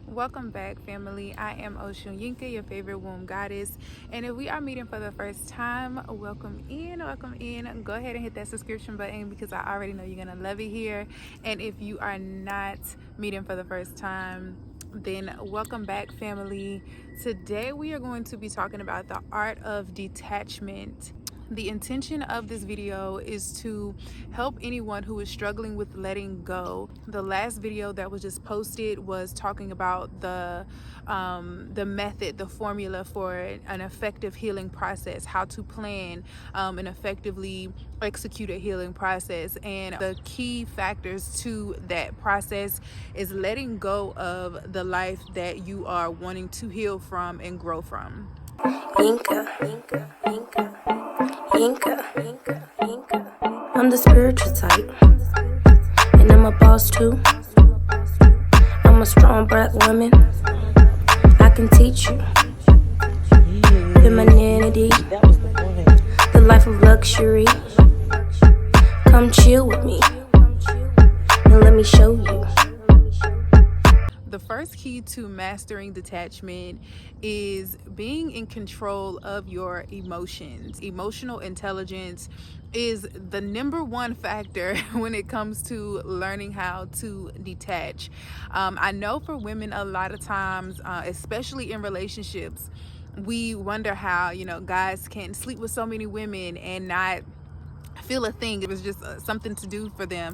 Welcome back, family. I am Oshun Yinka, your favorite womb goddess. And if we are meeting for the first time, welcome in, welcome in. Go ahead and hit that subscription button because I already know you're going to love it here. And if you are not meeting for the first time, then welcome back, family. Today we are going to be talking about the art of detachment. The intention of this video is to help anyone who is struggling with letting go. The last video that was just posted was talking about the method, the formula for an effective healing process, how to plan and effectively execute a healing process. And the key factors to that process is letting go of the life that you are wanting to heal from and grow from. Yinka. I'm the spiritual type, and I'm a boss too. I'm a strong black woman. I can teach you femininity, the life of luxury. Come chill with me, and let me show you. The first key to mastering detachment is being in control of your emotions. Emotional intelligence is the number one factor when it comes to learning how to detach. I know for women, a lot of times, especially in relationships, we wonder how, guys can sleep with so many women and not feel a thing. It was just something to do for them.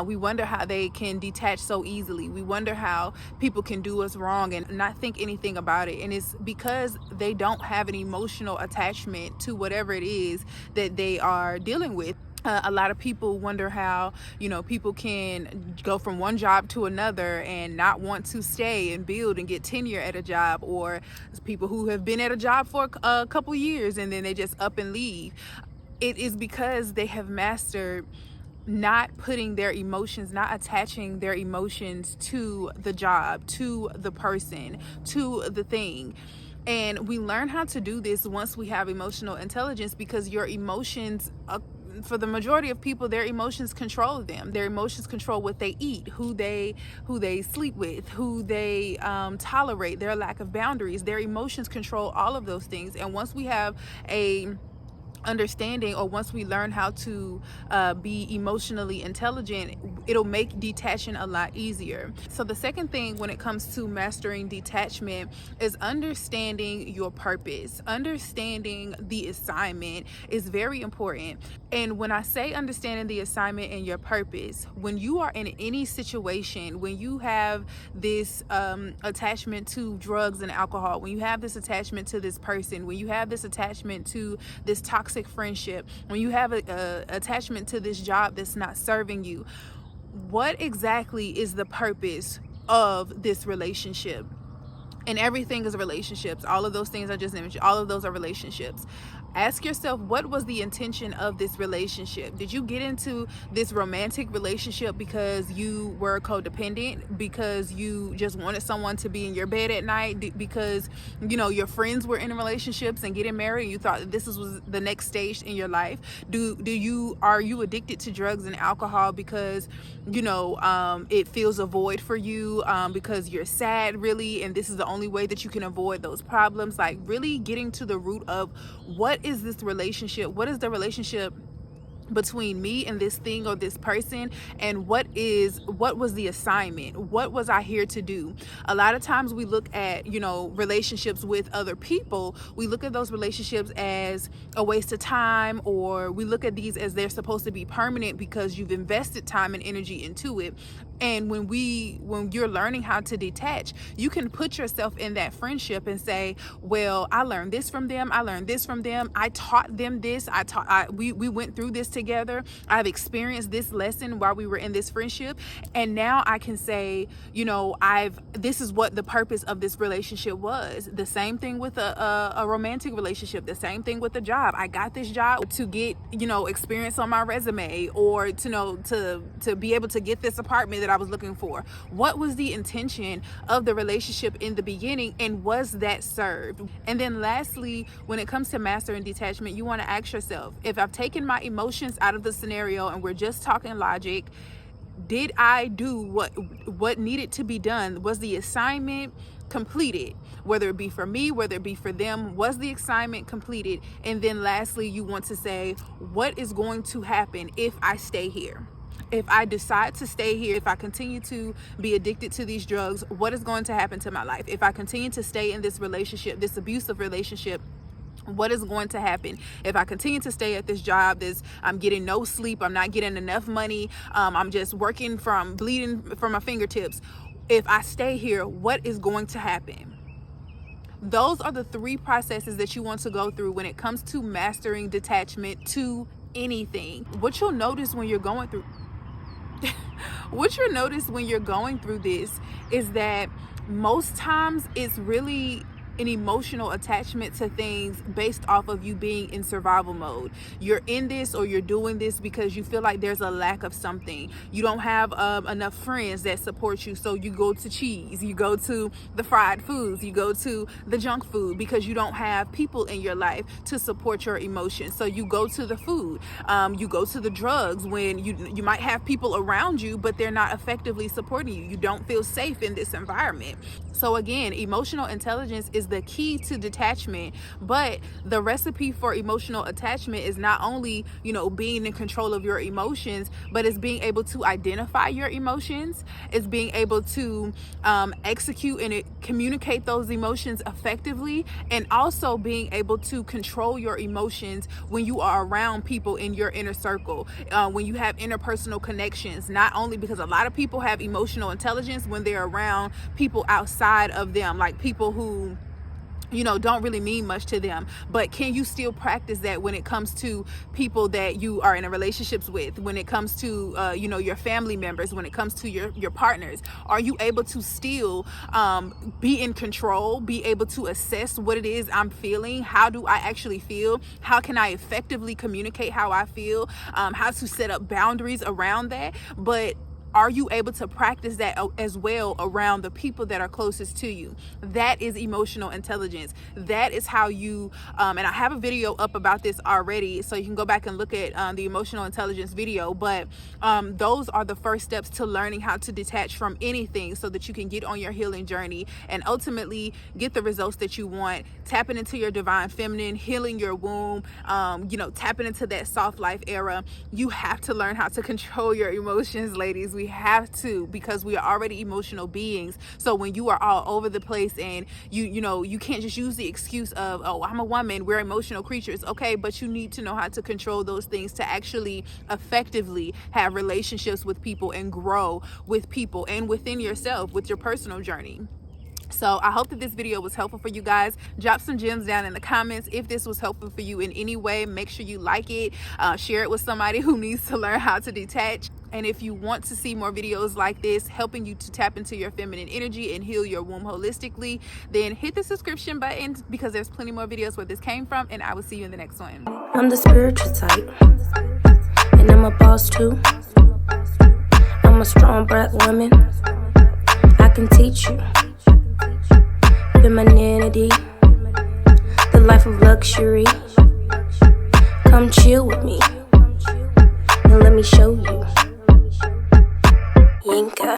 We wonder how they can detach so easily. We wonder how people can do us wrong and not think anything about it. And it's because they don't have an emotional attachment to whatever it is that they are dealing with. A lot of people wonder how people can go from one job to another and not want to stay and build and get tenure at a job, or people who have been at a job for a couple years and then they just up and leave. It is because they have mastered not putting their emotions, not attaching their emotions to the job, to the person, to the thing. And we learn how to do this once we have emotional intelligence, because your emotions, for the majority of people, their emotions control them. Their emotions control what they eat, who they sleep with, who they tolerate, their lack of boundaries. Their emotions control all of those things. And once we have a understanding, or once we learn how to be emotionally intelligent, it'll make detaching a lot easier. So the second thing when it comes to mastering detachment is understanding your purpose. Understanding the assignment is very important. And when I say understanding the assignment and your purpose, when you are in any situation, when you have this attachment to drugs and alcohol, when you have this attachment to this person, when you have this attachment to this toxic friendship, when you have a attachment to this job that's not serving you, what exactly is the purpose of this relationship? And everything is relationships. All of those things I just mentioned, all of those are relationships. Ask yourself, what was the intention of this relationship? Did you get into this romantic relationship because you were codependent, because you just wanted someone to be in your bed at night, because your friends were in relationships and getting married and you thought that this was the next stage in your life? Are you addicted to drugs and alcohol because it fills a void for you, because you're sad, really, and this is the only way that you can avoid those problems? Like, really getting to the root of, what is this relationship? What is the relationship between me and this thing or this person? And what was the assignment? What was I here to do? A lot of times we look at relationships with other people, we look at those relationships as a waste of time, or we look at these as they're supposed to be permanent because you've invested time and energy into it. And when you're learning how to detach, you can put yourself in that friendship and say, well, I learned this from them, I learned this from them, I taught them this, we went through this together, I've experienced this lesson while we were in this friendship, and now I can say, this is what the purpose of this relationship was. The same thing with a romantic relationship, the same thing with a job. I got this job to get experience on my resume, or to be able to get this apartment that I was looking for. What was the intention of the relationship in the beginning, and was that served? And then lastly, when it comes to mastering detachment, you want to ask yourself, if I've taken my emotions out of the scenario and we're just talking logic, Did I do what needed to be done? Was the assignment completed? Whether it be for me, whether it be for them, was the assignment completed? And then lastly, you want to say, what is going to happen if I stay here? If I decide to stay here, if I continue to be addicted to these drugs, what is going to happen to my life? If I continue to stay in this relationship, this abusive relationship, what is going to happen? If I continue to stay at this job, I'm getting no sleep, I'm not getting enough money, I'm just working from bleeding from my fingertips. If I stay here, what is going to happen? Those are the 3 processes that you want to go through when it comes to mastering detachment to anything. What you'll notice when you're going through this is that most times it's really an emotional attachment to things based off of you being in survival mode. You're in this or you're doing this because you feel like there's a lack of something. You don't have enough friends that support you, so you go to cheese, you go to the fried foods, you go to the junk food because you don't have people in your life to support your emotions. So you go to the food, you go to the drugs when you might have people around you, but they're not effectively supporting you. You don't feel safe in this environment. So again, emotional intelligence is the key to detachment, but the recipe for emotional attachment is not only, being in control of your emotions, but it's being able to identify your emotions, it's being able to execute and communicate those emotions effectively, and also being able to control your emotions when you are around people in your inner circle, when you have interpersonal connections. Not only because a lot of people have emotional intelligence when they're around people outside of them, like people who don't really mean much to them, but can you still practice that when it comes to people that you are in a relationships with, when it comes to your family members, when it comes to your partners? Are you able to still be in control, be able to assess what it is I'm feeling? How do I actually feel? How can I effectively communicate how I feel? How to set up boundaries around that? But are you able to practice that as well around the people that are closest to you? That is emotional intelligence. That is how you, and I have a video up about this already, so you can go back and look at the emotional intelligence video, but those are the first steps to learning how to detach from anything so that you can get on your healing journey and ultimately get the results that you want, tapping into your divine feminine, healing your womb, tapping into that soft life era. You have to learn how to control your emotions, ladies. We have to, because we are already emotional beings. So when you are all over the place and you can't just use the excuse of, oh, I'm a woman, we're emotional creatures. Okay, but you need to know how to control those things to actually effectively have relationships with people and grow with people and within yourself with your personal journey. So I hope that this video was helpful for you guys. Drop some gems down in the comments. If this was helpful for you in any way, make sure you like it, share it with somebody who needs to learn how to detach. And if you want to see more videos like this, helping you to tap into your feminine energy and heal your womb holistically, then hit the subscription button, because there's plenty more videos where this came from, and I will see you in the next one. I'm the spiritual type, and I'm a boss too. I'm a strong black woman. I can teach you femininity, the life of luxury. Come chill with me and let me show you. Yinka.